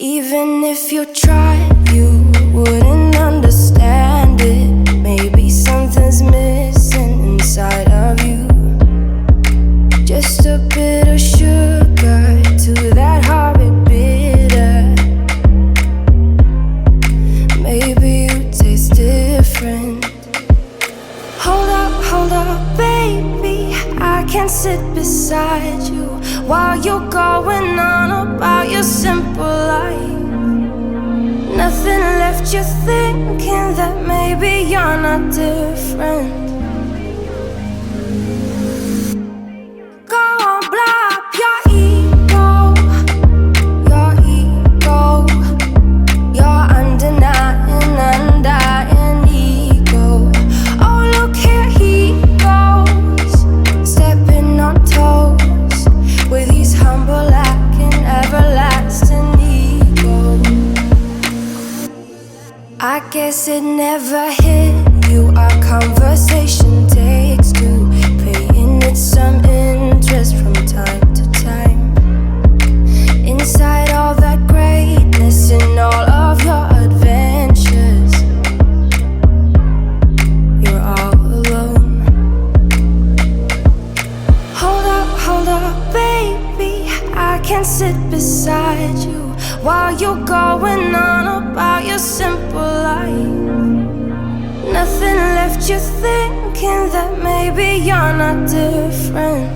Even if you tried, you wouldn't understand it. Maybe something's missing inside of you. Just a bit of sugar to that horrid bitter. Maybe you taste different. Hold up, baby, I can't sit beside you while you're going on about your simple life. Nothing left you thinking that maybe you're not different. Go on, blow up your ego, your undying ego. Oh, look here he goes, stepping on toes with his humble lacking everlasting ego. I guess it never hit you. Our conversation takes two, paying it some interest from time to time. Inside all that greatness and all of your adventures, you're all alone. Hold up, baby, I can't sit beside you while you're going on about your simple life. Nothing left you thinking that maybe you're not different.